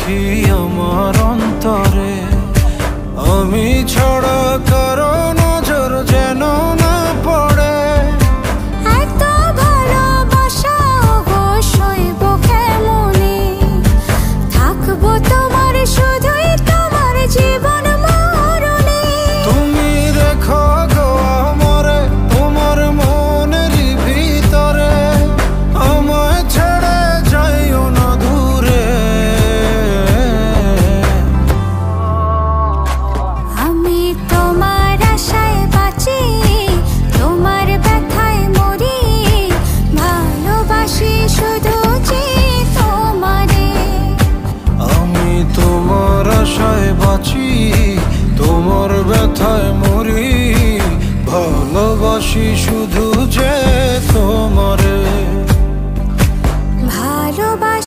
রেখেছি আমার অন্তরে। আমি ছাড়া কারো নজর যেন না পড়ে। এত ভালোবাসা অবশ্যই বুকে মনে থাকবো তোমার, শুধুই তোমার জীবন মরণে। তুমি রেখো গো আমরে তোমার মনের ভিতরে, আমায় ছেড়ে যাইও না দূরে। আমি তোমার আশায় বাঁচি, তোমার ব্যথায় মরি, ভালোবাসি শুধু যে তোমারে। আমি তোমার আশায় বাঁচি, তোমার ব্যথায় মরি, ভালোবাসি শুধু